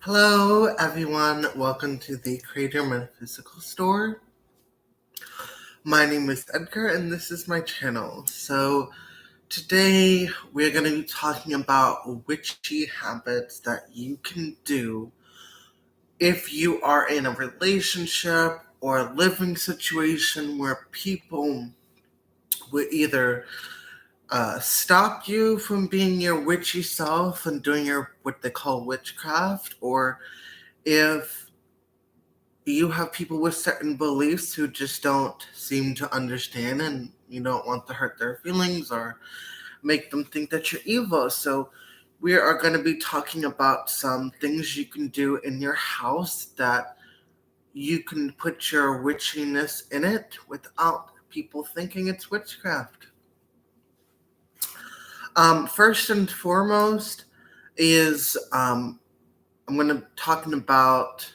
Hello, everyone. Welcome to the Creator Metaphysical Store. My name is Edgar, and this is my channel. So, today we're going to be talking about witchy habits that you can do if you are in a relationship or a living situation where people would either stop you from being your witchy self and doing what they call witchcraft, or if you have people with certain beliefs who just don't seem to understand and you don't want to hurt their feelings or make them think that you're evil. So we are going to be talking about some things you can do in your house that you can put your witchiness in it without people thinking it's witchcraft. First and foremost is I'm going to be talking about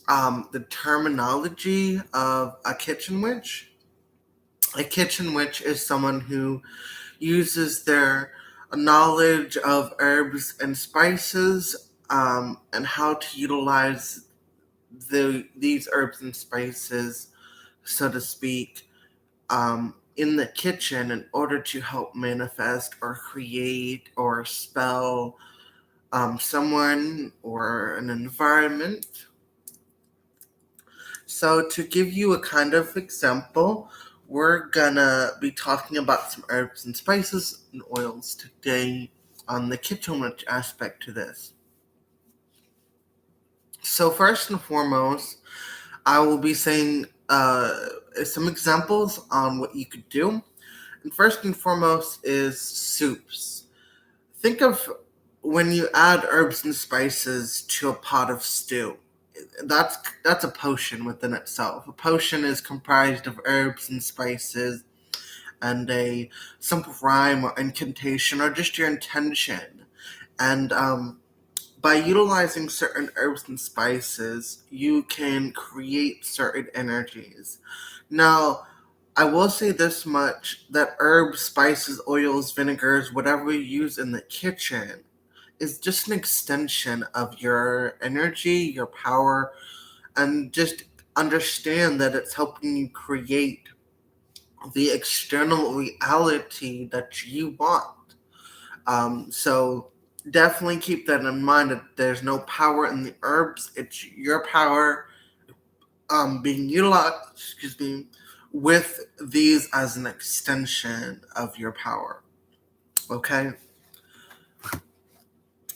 the terminology of a kitchen witch. A kitchen witch is someone who uses their knowledge of herbs and spices and how to utilize these herbs and spices, so to speak, in the kitchen in order to help manifest or create or spell someone or an environment. So to give you a kind of example, we're gonna be talking about some herbs and spices and oils today on the kitchen witch aspect to this. So first and foremost, I will be saying some examples on what you could do. And first and foremost is soups. Think of when you add herbs and spices to a pot of stew. That's a potion within itself. A potion is comprised of herbs and spices and a simple rhyme or incantation or just your intention. And by utilizing certain herbs and spices, you can create certain energies. Now, I will say this much, that herbs, spices, oils, vinegars, whatever you use in the kitchen is just an extension of your energy, your power, and just understand that it's helping you create the external reality that you want. So definitely keep that in mind, that there's no power in the herbs. It's your power being utilized, with these as an extension of your power. Okay?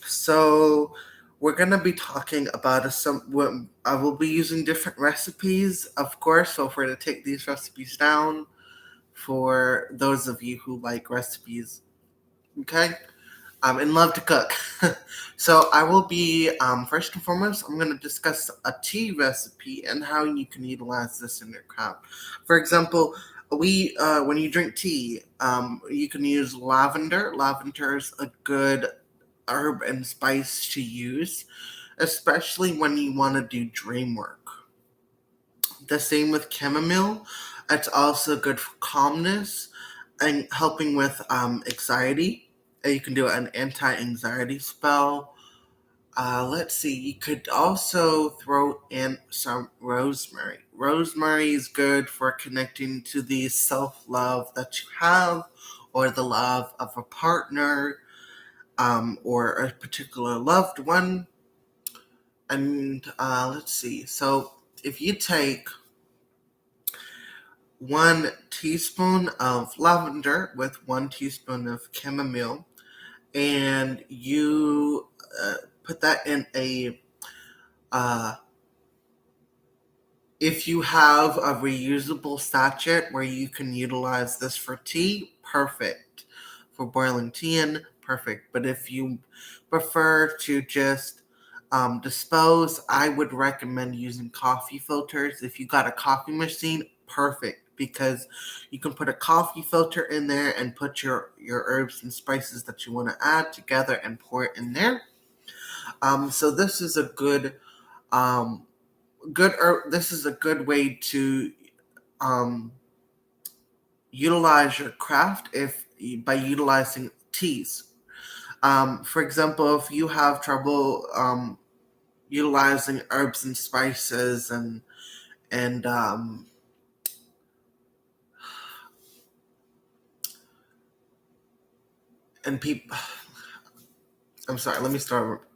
So we're gonna be talking about I will be using different recipes, of course. So free to take these recipes down for those of you who like recipes. Okay, and love to cook. So I will be first and foremost, I'm gonna discuss a tea recipe and how you can utilize this in your craft. For example, when you drink tea, you can use lavender. Lavender is a good herb and spice to use, especially when you want to do dream work. The same with chamomile. It's also good for calmness and helping with anxiety. You can do an anti-anxiety spell. Let's see, you could also throw in some rosemary. Rosemary is good for connecting to the self-love that you have or the love of a partner, or a particular loved one. And let's see. So if you take 1 teaspoon of lavender with 1 teaspoon of chamomile, and you put that in if you have a reusable sachet where you can utilize this for tea, perfect. For boiling tea in, perfect. But if you prefer to just dispose, I would recommend using coffee filters. If you got a coffee machine, perfect, because you can put a coffee filter in there and put your herbs and spices that you want to add together and pour it in there. So this is a this is a good way to um, utilize your craft if by utilizing teas. For example, if you have trouble utilizing herbs and spices and people, I'm sorry, let me start.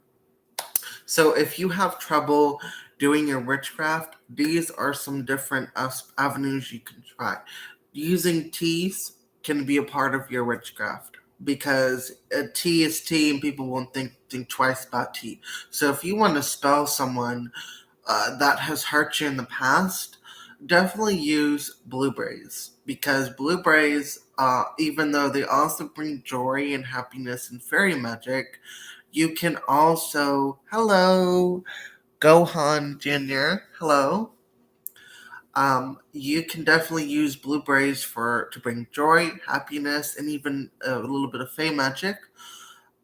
So if you have trouble doing your witchcraft, these are some different avenues you can try. Using teas can be a part of your witchcraft because tea is tea and people won't think twice about tea. So if you want to spell someone that has hurt you in the past, definitely use blueberries because blueberries, even though they also bring joy and happiness and fairy magic, you can also, hello, Gohan Jr. Hello. You can definitely use blueberries to bring joy, happiness, and even a little bit of fey magic.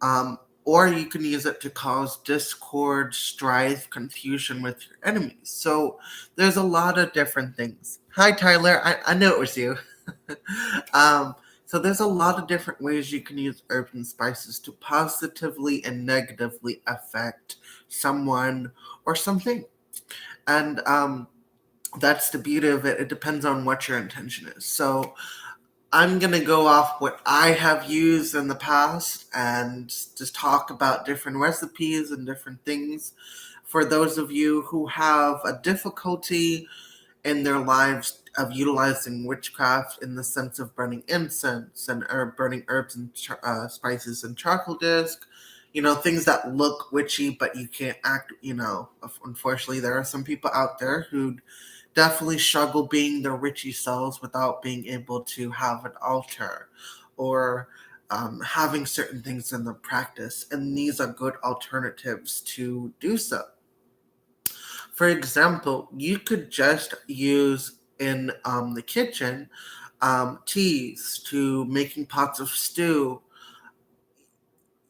Um, or you can use it to cause discord, strife, confusion with your enemies. So there's a lot of different things. Hi, Tyler. I know it was you. um, so there's a lot of different ways you can use herbs and spices to positively and negatively affect someone or something. And that's the beauty of it. It depends on what your intention is. So I'm going to go off what I have used in the past and just talk about different recipes and different things. For those of you who have a difficulty in their lives of utilizing witchcraft in the sense of burning incense and burning herbs and spices and charcoal disc, things that look witchy but you can't act. Unfortunately, there are some people out there who definitely struggle being their witchy selves without being able to have an altar or having certain things in the practice, and these are good alternatives to do so. For example, you could just use in the kitchen teas to making pots of stew.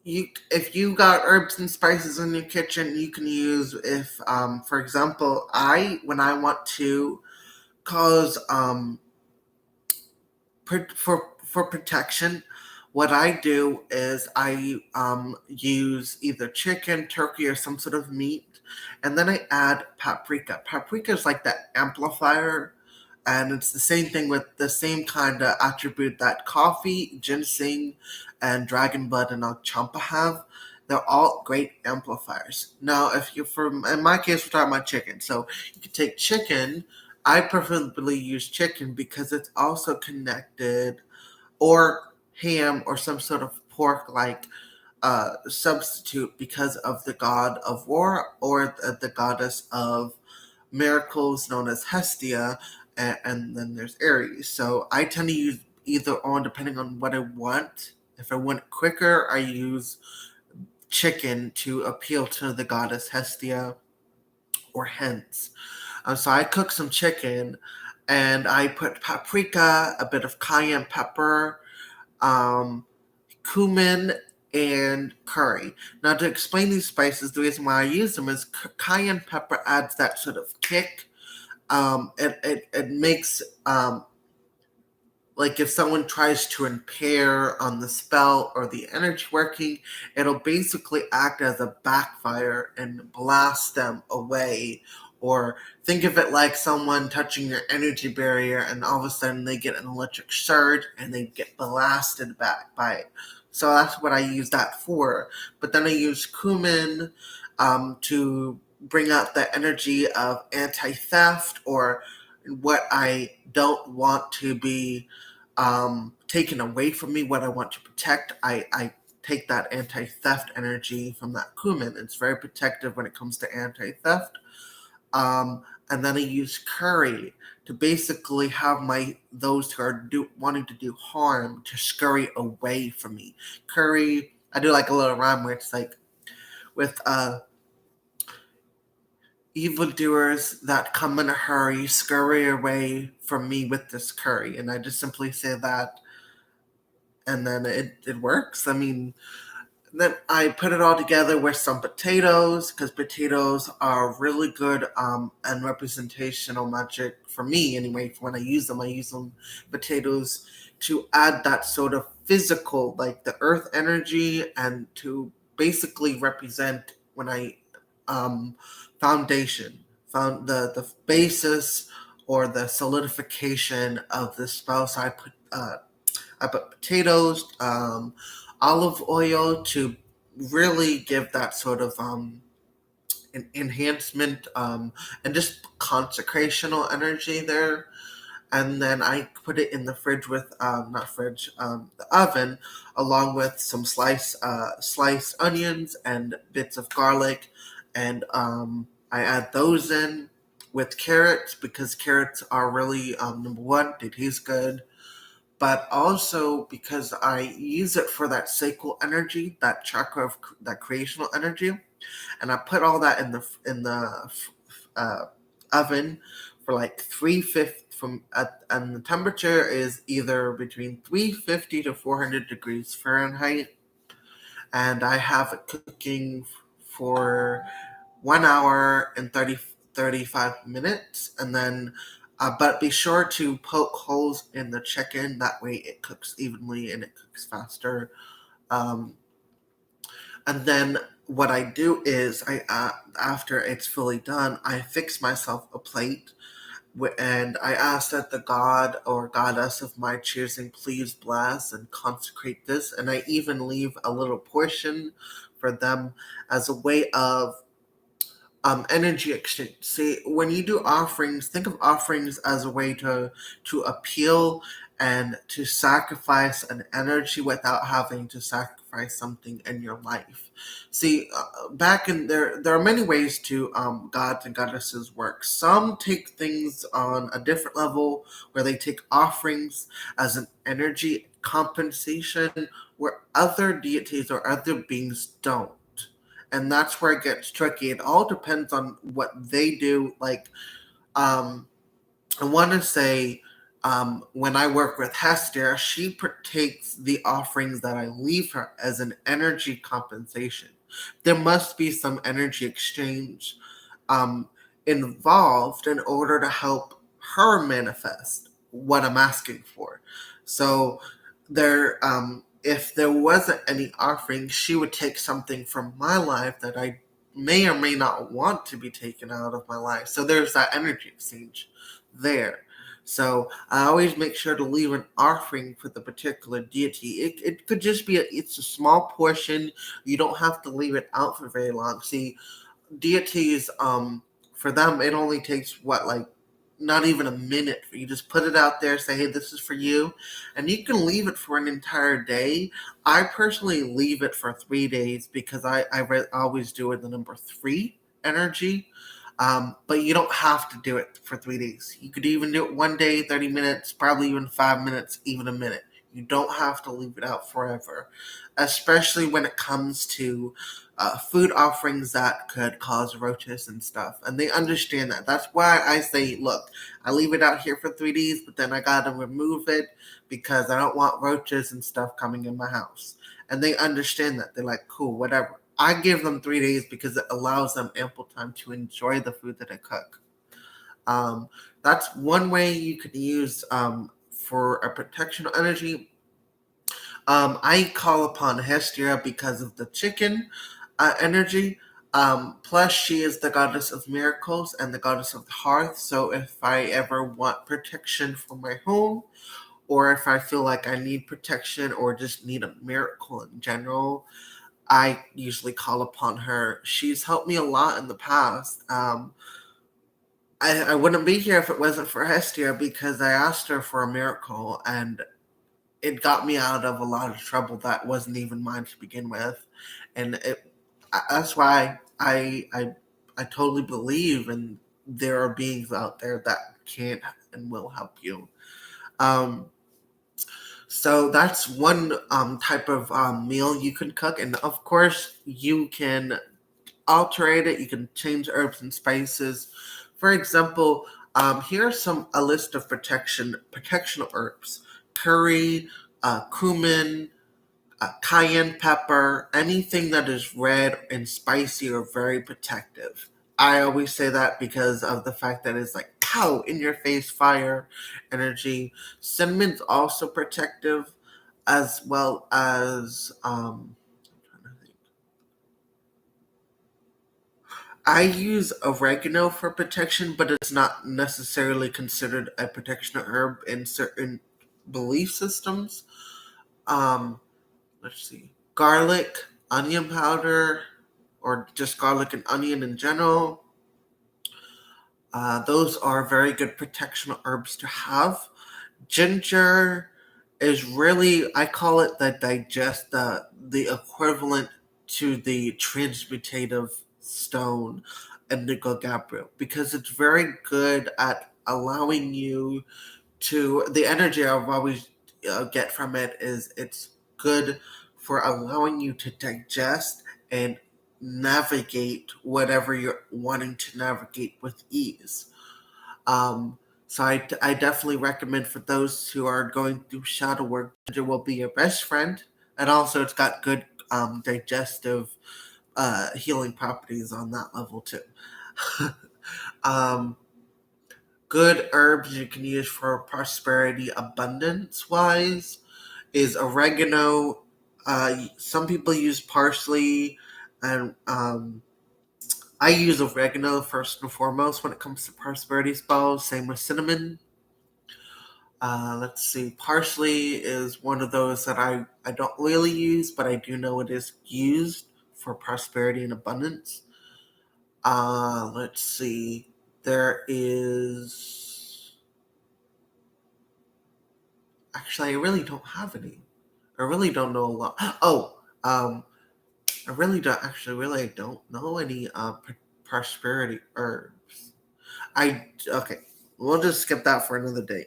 If you got herbs and spices in your kitchen, you can use, if for example, when I want to cause for protection, what I do is I use either chicken, turkey, or some sort of meat, and then I add paprika. Paprika is like that amplifier, and it's the same thing with the same kind of attribute that coffee, ginseng, and dragon blood and champa have. They're all great amplifiers. Now, if you're in my case, we're talking about chicken. So you can take chicken. I preferably use chicken because it's also connected, or ham or some sort of pork like substitute because of the god of war or the goddess of miracles known as Hestia, and then there's Aries. So I tend to use either or depending on what I want. If I want quicker, I use chicken to appeal to the goddess Hestia or hence. So I cook some chicken and I put paprika, a bit of cayenne pepper, um, cumin, and curry. Now, to explain these spices, the reason why I use them is cayenne pepper adds that sort of kick. It makes like if someone tries to impair on the spell or the energy working, it'll basically act as a backfire and blast them away. Or think of it like someone touching your energy barrier and all of a sudden they get an electric surge and they get blasted back by it. So that's what I use that for. But then I use cumin to bring out the energy of anti-theft, or what I don't want to be taken away from me, what I want to protect. I take that anti-theft energy from that cumin. It's very protective when it comes to anti-theft. And then I use curry to basically have those who are wanting to do harm to scurry away from me. Curry, I do like a little rhyme where it's like with evildoers that come in a hurry, scurry away from me with this curry. And I just simply say that, and then it works. I mean, then I put it all together with some potatoes, because potatoes are really good and representational magic for me anyway. When I use them potatoes to add that sort of physical, like the earth energy, and to basically represent when I foundation, found the basis or the solidification of the spell. So I put potatoes, olive oil to really give that sort of enhancement, and just consecrational energy there. And then I put it in the fridge with not fridge, the oven, along with some sliced onions and bits of garlic, and I add those in with carrots because carrots are really number one, they taste good, but also because I use it for that sacral energy, that chakra of that creational energy, and I put all that in the uh, oven for like 350 and the temperature is either between 350 to 400 degrees Fahrenheit, and I have it cooking for 1 hour and 35 minutes, and then but be sure to poke holes in the chicken, that way it cooks evenly and it cooks faster. um, and then what I do is after it's fully done, I fix myself a plate, and I ask that the god or goddess of my choosing please bless and consecrate this, and I even leave a little portion for them as a way of energy exchange. See, when you do offerings, think of offerings as a way to appeal and to sacrifice an energy without having to sacrifice something in your life. See, back in there are many ways to gods and goddesses work. Some take things on a different level where they take offerings as an energy compensation, where other deities or other beings don't, and that's where it gets tricky. It all depends on what they do. Like, I want to say, when I work with Hester, she takes the offerings that I leave her as an energy compensation. There must be some energy exchange um, involved in order to help her manifest what I'm asking for. So if there wasn't any offering, she would take something from my life that I may or may not want to be taken out of my life. So there's that energy exchange there. So I always make sure to leave an offering for the particular deity. It could just be it's a small portion. You don't have to leave it out for very long. See, deities, for them it only takes what, like, not even a minute. You just put it out there, say, hey, this is for you, and you can leave it for an entire day. I personally leave it for 3 days because I always do it the number three energy. But you don't have to do it for 3 days. You could even do it one day, 30 minutes, probably even 5 minutes, even a minute. You don't have to leave it out forever, especially when it comes to food offerings that could cause roaches and stuff. And they understand that. That's why I say, look, I leave it out here for 3 days, but then I gotta remove it because I don't want roaches and stuff coming in my house. And they understand that. They're like, cool, whatever. I give them 3 days because it allows them ample time to enjoy the food that I cook. Um, that's one way you could use for a protection energy. I call upon Hestia because of the chicken energy. Plus, she is the goddess of miracles and the goddess of the hearth. So, if I ever want protection for my home, or if I feel like I need protection or just need a miracle in general, I usually call upon her. She's helped me a lot in the past. I wouldn't be here if it wasn't for Hestia because I asked her for a miracle, and it got me out of a lot of trouble that wasn't even mine to begin with. And that's why I totally believe in there are beings out there that can and will help you. Um, so that's one type of meal you can cook, and of course you can alterate it. You can change herbs and spices. For example, here's a list of protectional herbs: curry, cumin, cayenne pepper, anything that is red and spicy or very protective. I always say that because of the fact that it's like pow in your face fire energy. Cinnamon's also protective. as well as I'm trying to think. I use oregano for protection, but it's not necessarily considered a protection herb in certain belief systems. Um, let's see, garlic, onion powder, or just garlic and onion in general. Those are very good protection herbs to have. Ginger is really, I call it the equivalent to the transmutative stone indigo gabriel, because it's very good at allowing you to, the energy I've always get from it is it's good for allowing you to digest and navigate whatever you're wanting to navigate with ease. um, so I definitely recommend for those who are going through shadow work, ginger will be your best friend. And also it's got good digestive healing properties on that level too. um, Good herbs you can use for prosperity abundance wise is oregano. Some people use parsley, and I use oregano first and foremost when it comes to prosperity spells. Same with cinnamon. Let's see. Parsley is one of those that I don't really use, but I do know it is used for prosperity and abundance. Let's see. There is. Actually, I really don't have any. I really don't know a lot. Oh, I really don't. Actually, really, I don't know any prosperity herbs. Okay. We'll just skip that for another day.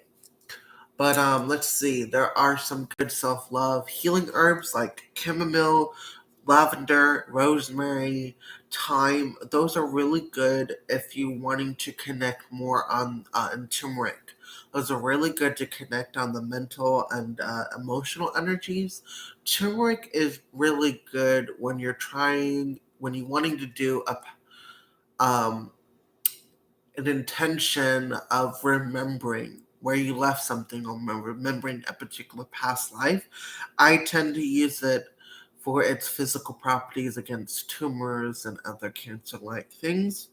But let's see. There are some good self-love healing herbs like chamomile, lavender, rosemary, thyme. Those are really good if you wanting to connect more on and turmeric. Those are really good to connect on the mental and emotional energies. Turmeric is really good when when you're wanting to do um, an intention of remembering where you left something or remembering a particular past life. I tend to use it for its physical properties against tumors and other cancer like things.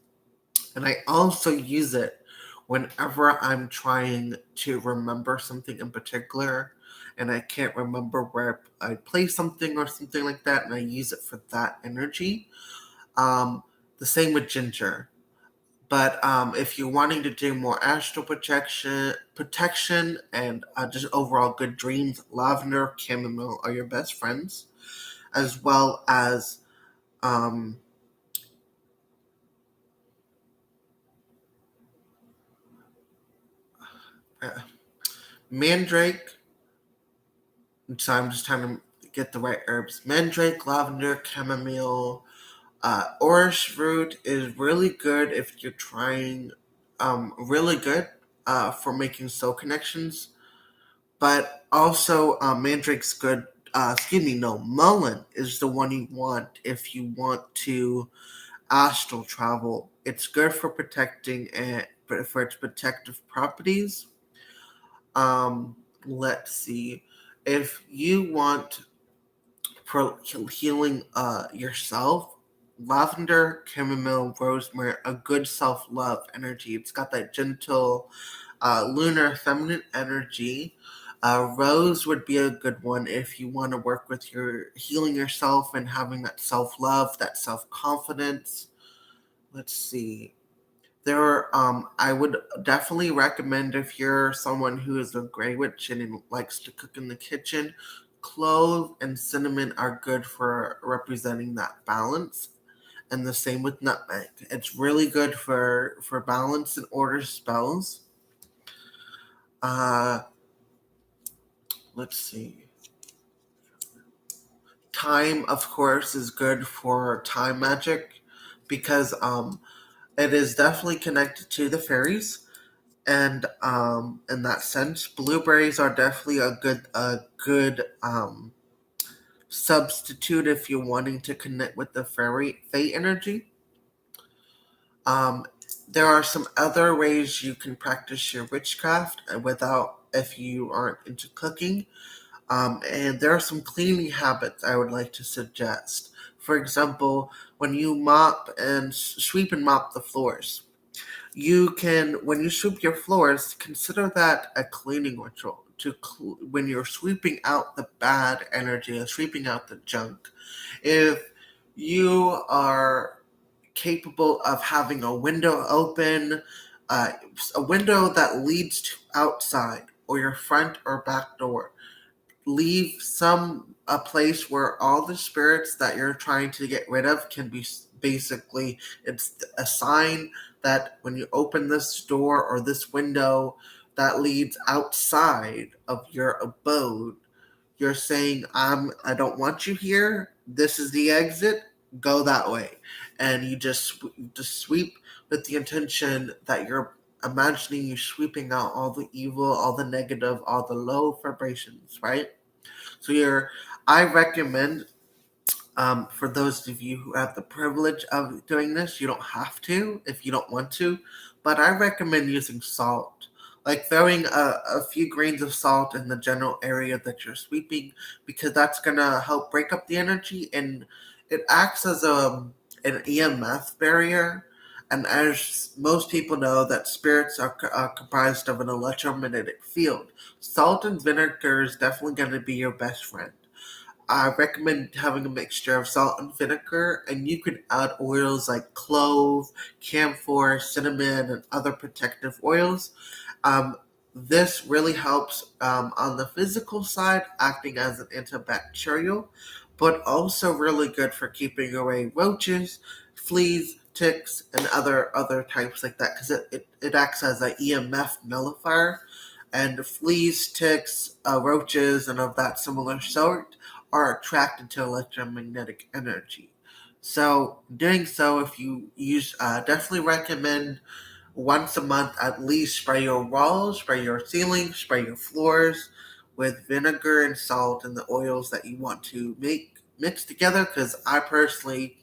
And I also use it whenever I'm trying to remember something in particular and I can't remember where I placed something or something like that, and I use it for that energy. Um, the same with ginger. But if you're wanting to do more astral protection and just overall good dreams, lavender, chamomile are your best friends, as well as um, uh, mandrake. So I'm just trying to get the right herbs. Mandrake, lavender, chamomile, orange root is really good if you're trying. Really good for making soul connections. But also, Mandrake's good. Excuse me, no, Mullen is the one you want if you want to astral travel. It's good for protecting and for its protective properties. Um, let's see. If you want for healing yourself, lavender, chamomile, rosemary, a good self love energy. It's got that gentle lunar feminine energy. Rose would be a good one if you want to work with your healing yourself and having that self love, that self confidence. Let's see. I would definitely recommend if you're someone who is a gray witch and likes to cook in the kitchen, clove and cinnamon are good for representing that balance. And the same with nutmeg. It's really good for balance and order spells. Uh, let's see. Time, of course, is good for time magic because it is definitely connected to the fairies, and in that sense, blueberries are definitely a good substitute if you're wanting to connect with the fairy fey energy. Um, there are some other ways you can practice your witchcraft without if you aren't into cooking. And there are some cleaning habits I would like to suggest. For example, when you mop and sweep and mop the floors, you can, when you sweep your floors, consider that a cleaning ritual. When you're sweeping out the bad energy and sweeping out the junk. If you are capable of having a window open, uh, a window that leads to outside or your front or back door, leave some a place where all the spirits that you're trying to get rid of can be basically, it's a sign that when you open this door or this window that leads outside of your abode, you're saying, I don't want you here. This is the exit. Go that way. And you just sweep with the intention that you're imagining you sweeping out all the evil, all the negative, all the low vibrations, right? So I recommend, for those of you who have the privilege of doing this, you don't have to if you don't want to, but I recommend using salt. Like throwing a few grains of salt in the general area that you're sweeping, because that's going to help break up the energy, and it acts as an EMF barrier. And as most people know, that spirits are comprised of an electromagnetic field. Salt and vinegar is definitely going to be your best friend. I recommend having a mixture of salt and vinegar, and you can add oils like clove, camphor, cinnamon, and other protective oils. Um, this really helps on the physical side, acting as an antibacterial, but also really good for keeping away roaches, fleas, ticks, and other types like that, because it acts as an EMF nullifier. And fleas, ticks, roaches, and of that similar sort are attracted to electromagnetic energy. So, doing so, if you use, definitely recommend once a month at least spray your walls, spray your ceilings, spray your floors with vinegar and salt and the oils that you want to make mix together. Because I personally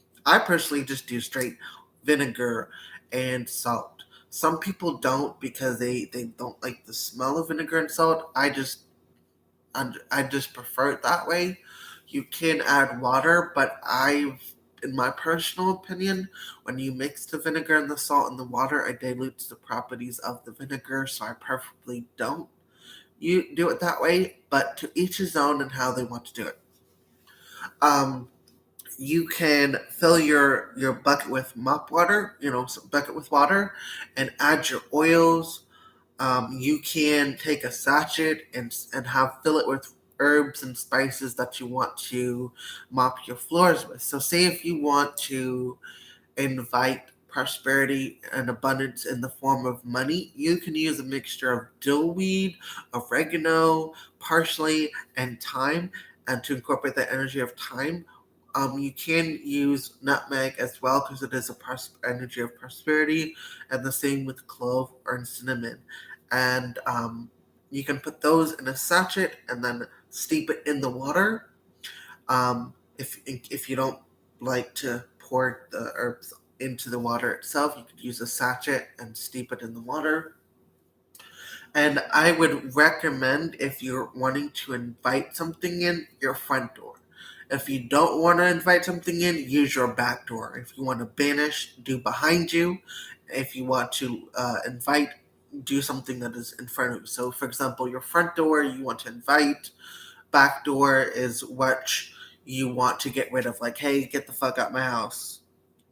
just do straight vinegar and salt. Some people don't because they don't like the smell of vinegar and salt. I just prefer it that way. You can add water, but in my personal opinion, when you mix the vinegar and the salt and the water, it dilutes the properties of the vinegar. So I preferably don't you do it that way. But to each his own and how they want to do it. Um, you can fill your bucket with mop water, bucket with water, and add your oils. You can take a sachet and fill it with herbs and spices that you want to mop your floors with. So, say if you want to invite prosperity and abundance in the form of money, you can use a mixture of dillweed, oregano, parsley, and thyme, and to incorporate the energy of thyme. You can use nutmeg as well because it is a energy of prosperity, and the same with clove or cinnamon. And you can put those in a sachet and then steep it in the water. If you don't like to pour the herbs into the water itself, you could use a sachet and steep it in the water. And I would recommend, if you're wanting to invite something in, your front door. If you don't want to invite something in, use your back door. If you want to banish, do behind you. If you want to invite, do something that is in front of you. So, for example, your front door, you want to invite. Back door is what you want to get rid of. Like, hey, get the fuck out my house.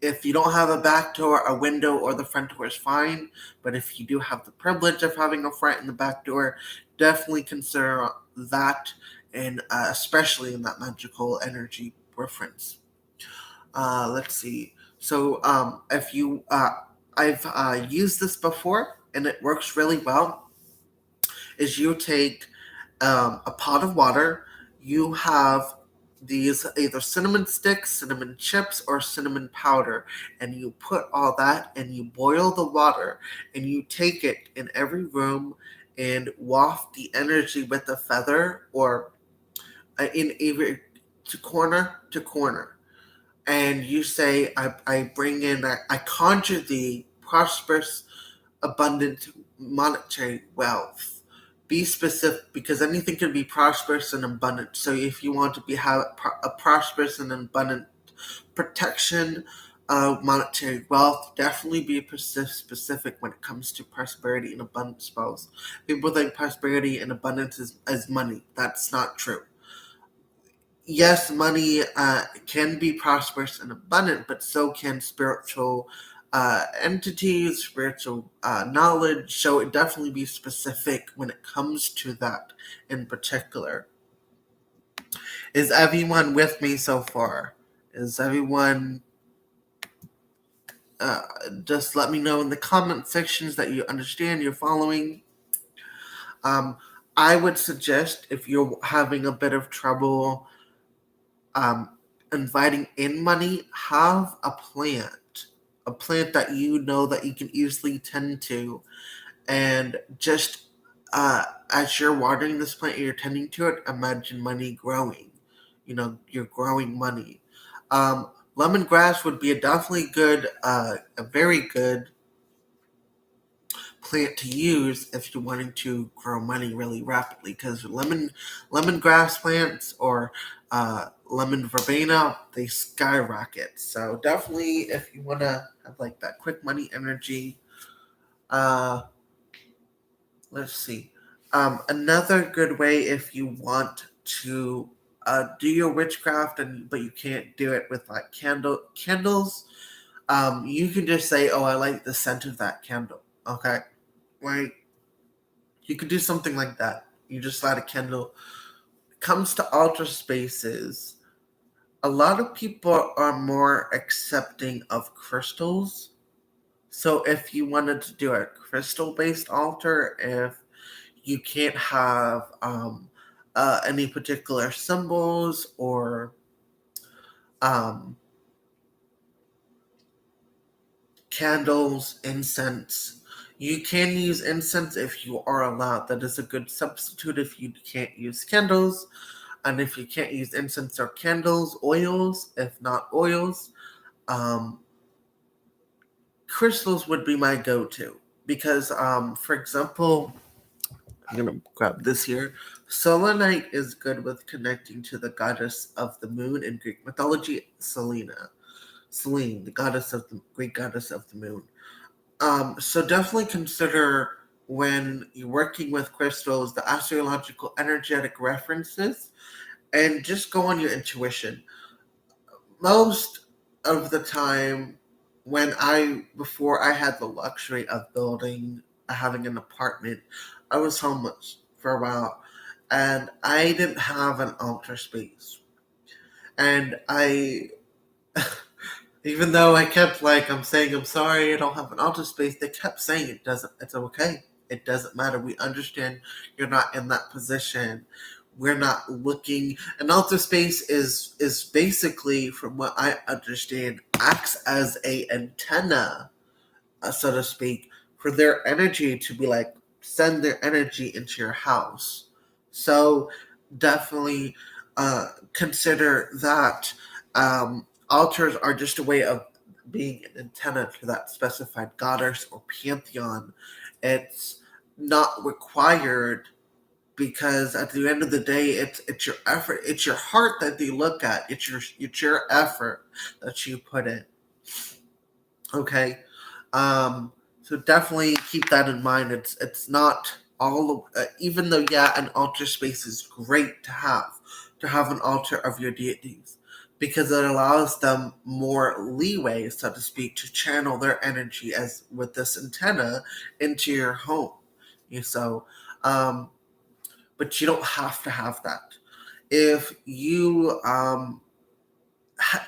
If you don't have a back door, a window, or the front door is fine. But if you do have the privilege of having a front and the back door, definitely consider that, and especially in that magical energy reference. Let's see. So, if you, I've used this before, and it works really well. Is you take a pot of water, you have these either cinnamon sticks, cinnamon chips, or cinnamon powder, and you put all that and you boil the water, and you take it in every room and waft the energy with a feather, or in either to corner to corner. And you say, I bring in, I conjure the prosperous, abundant monetary wealth, be specific, because anything can be prosperous and abundant. So if you want to have a prosperous and abundant protection, monetary wealth, definitely be specific when it comes to prosperity and abundance spells. People think prosperity and abundance is money. That's not true. Yes, money can be prosperous and abundant, but so can spiritual entities, spiritual knowledge. So it definitely be specific when it comes to that in particular. Is everyone with me so far? Is everyone? Uh, just let me know in the comment sections that you understand, you're following. Um, I would suggest, if you're having a bit of trouble inviting in money, have a plant that you know that you can easily tend to, and just as you're watering this plant and you're tending to it, imagine money growing. You're growing money. Lemongrass would be a very good plant to use if you're wanting to grow money really rapidly, because lemongrass plants or lemon verbena, they skyrocket. So definitely, if you want to have like that quick money energy, uh, let's see. Another good way, if you want to do your witchcraft but you can't do it with like candles, you can just say, "Oh, I like the scent of that candle." Okay, like you could do something like that. You just light a candle. Comes to altar spaces, a lot of people are more accepting of crystals. So if you wanted to do a crystal based altar, if you can't have any particular symbols or um, candles, incense, you can use incense if you are allowed. That is a good substitute if you can't use candles. And if you can't use incense or candles, oils, if not oils, um, crystals would be my go-to. Because, for example, I'm going to grab this here. Selenite is good with connecting to the goddess of the moon in Greek mythology, Selene, the Greek goddess of the moon. So definitely consider, when you're working with crystals, the astrological energetic references, and just go on your intuition. Most of the time, before I had the luxury of having an apartment, I was homeless for a while, and I didn't have an altar space. And even though I kept I'm saying, I'm sorry, I don't have an altar space, they kept saying it's okay. It doesn't matter. We understand you're not in that position. We're not looking. An altar space is basically, from what I understand, acts as a antenna, so to speak, for their energy to be send their energy into your house. So definitely consider that altars are just a way of being an antenna to that specified goddess or pantheon. It's not required, because at the end of the day, it's your effort, it's your heart that they look at. It's your effort that you put in. Okay, so definitely keep that in mind. It's not all even though, yeah, an altar space is great to have an altar of your deities, because it allows them more leeway, so to speak, to channel their energy as with this antenna into your home. So, but you don't have to have that. If you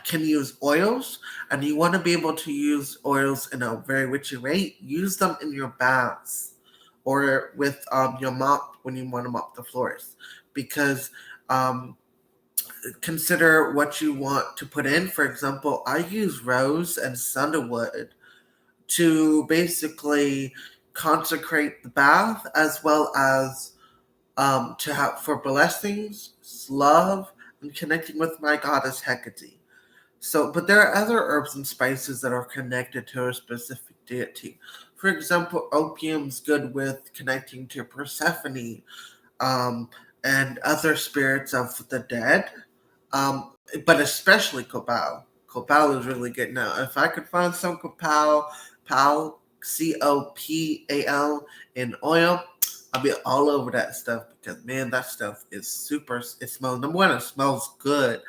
can use oils, and you want to be able to use oils in a very witchy way, use them in your baths or with your mop when you want to mop the floors, because consider what you want to put in. For example, I use rose and sandalwood to basically consecrate the bath, as well as to have for blessings, love, and connecting with my goddess Hecate. So, but there are other herbs and spices that are connected to a specific deity. For example, opium's good with connecting to Persephone, and other spirits of the dead, um, but especially copal. Copal is really good. Now, if I could find some Copal, in oil, I'll be all over that stuff because man, that stuff is super. It smells. Number one, it smells good.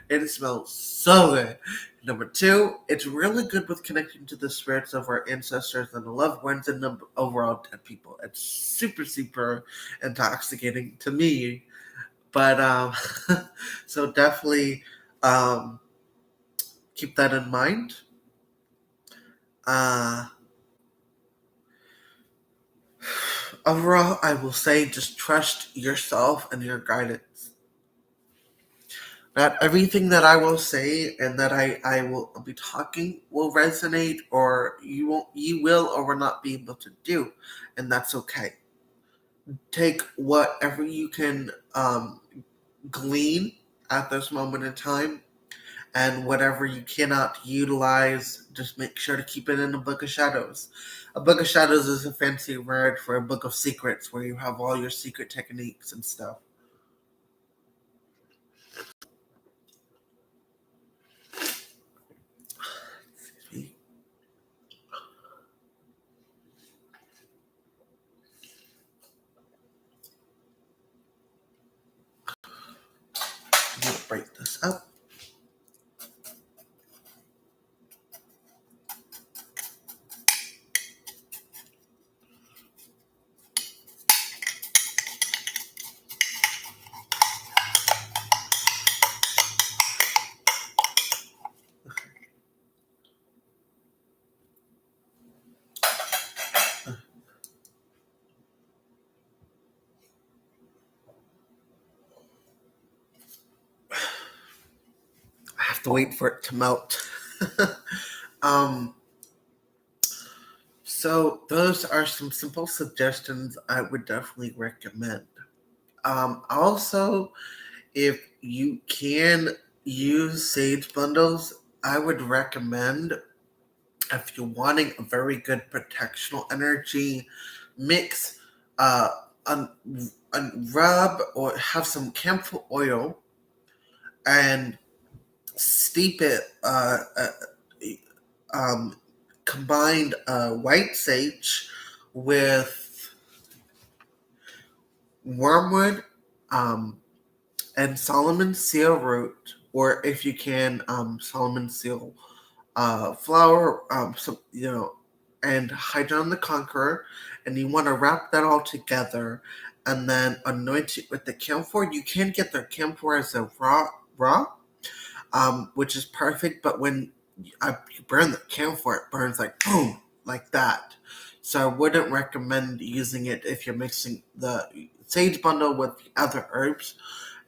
It smells so good. Number two, it's really good with connecting to the spirits of our ancestors and the loved ones and the overall dead people. It's super, super intoxicating to me. But so definitely um, keep that in mind. Uh, Overall, I will say just trust yourself and your guidance. Not everything that I will say and that I will be talking will resonate, or you will or will not be able to do, and that's okay. Take whatever you can glean at this moment in time, and whatever you cannot utilize, just make sure to keep it in a book of shadows. A book of shadows is a fancy word for a book of secrets where you have all your secret techniques and stuff. I'm going to break this up. I have to wait for it to melt. um, so those are some simple suggestions I would definitely recommend. Also, if you can use sage bundles, I would recommend, if you're wanting a very good protectional energy, mix uh, a, a rub or have some camphor oil and steep it. Um, Combined white sage with wormwood, um, and Solomon seal root, or if you can, Solomon seal flour, and Hydron the Conqueror, and you want to wrap that all together, and then anoint it with the camphor. You can get the camphor as a raw, which is perfect. But when you burn the camphor, it burns like boom, like that. So I wouldn't recommend using it if you're mixing the sage bundle with the other herbs.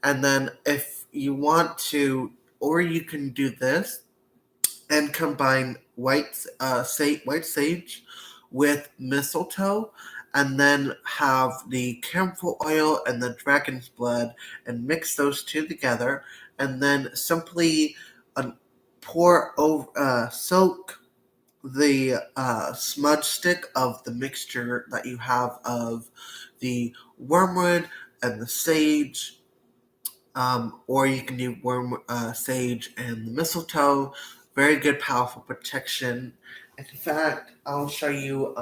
And then if you want to, or you can do this and combine white sage with mistletoe, and then have the camphor oil and the dragon's blood, and mix those two together, and then simply uh, soak the smudge stick of the mixture that you have of the wormwood and the sage, or you can do sage and the mistletoe. Very good, powerful protection. In fact, I'll show you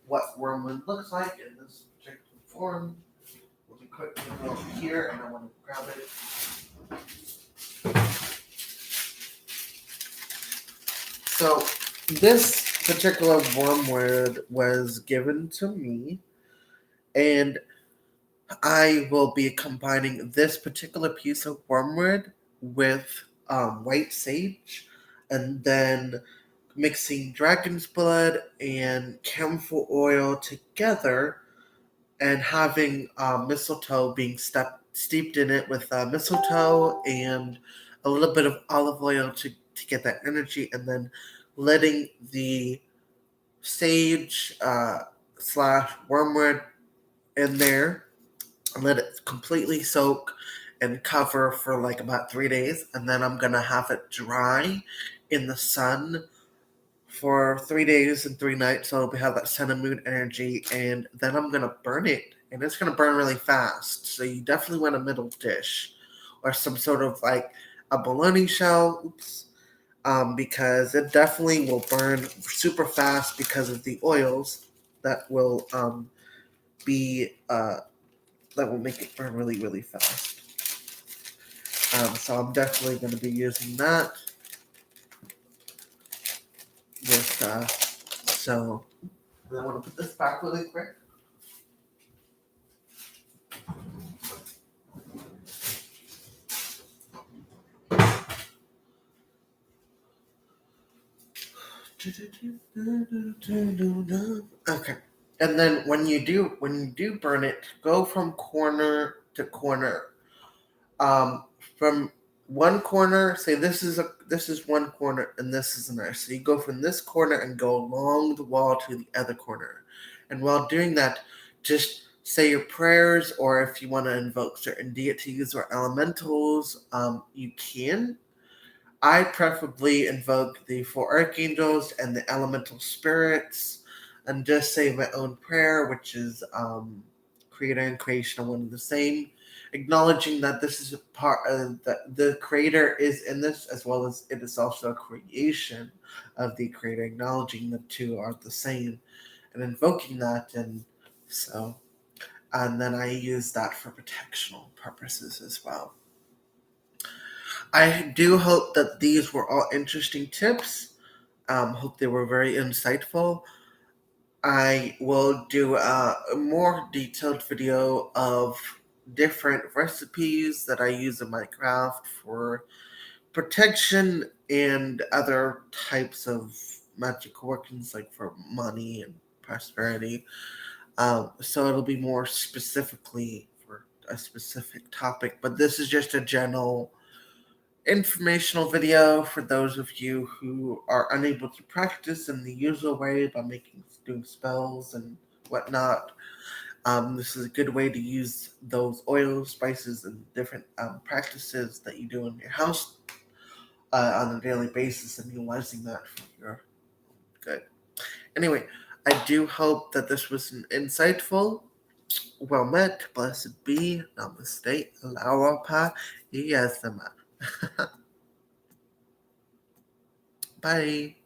what wormwood looks like in this particular form. Let me quickly go over here, and I want to grab it. So this particular wormwood was given to me, and I will be combining this particular piece of wormwood with white sage, and then mixing dragon's blood and camphor oil together, and having mistletoe being steeped in it with mistletoe and a little bit of olive oil to get that energy, and then letting the sage slash wormwood in there, let it completely soak and cover for like about 3 days, and then I'm gonna have it dry in the sun for 3 days and 3 nights. So we have that sun and moon energy, and then I'm gonna burn it, and it's gonna burn really fast. So you definitely want a middle dish or some sort of like a bologna shell. Because it definitely will burn super fast because of the oils that will be that will make it burn really really fast. So I'm definitely going to be using that with so I want to put this back really quick. Okay. And then when you do burn it, go from corner to corner. Um, from one corner, say this is one corner and this is another. So you go from this corner and go along the wall to the other corner. And while doing that, just say your prayers, or if you want to invoke certain deities or elementals, you can. I preferably invoke the four archangels and the elemental spirits, and just say my own prayer, which is creator and creation are one and the same, acknowledging that this is a part of the creator is in this, as well as it is also a creation of the creator, acknowledging the two are the same, and invoking that, and then I use that for protectional purposes as well. I do hope that these were all interesting tips. Hope they were very insightful. I will do a more detailed video of different recipes that I use in my craft for protection and other types of magic workings, like for money and prosperity. So it'll be more specifically for a specific topic, but this is just a general informational video for those of you who are unable to practice in the usual way by doing spells and whatnot. This is a good way to use those oils, spices, and different practices that you do in your house on a daily basis, and utilizing that for your good. Anyway, I do hope that this was an insightful. Well met, blessed be, namaste, alawapa, iyasama. Bye.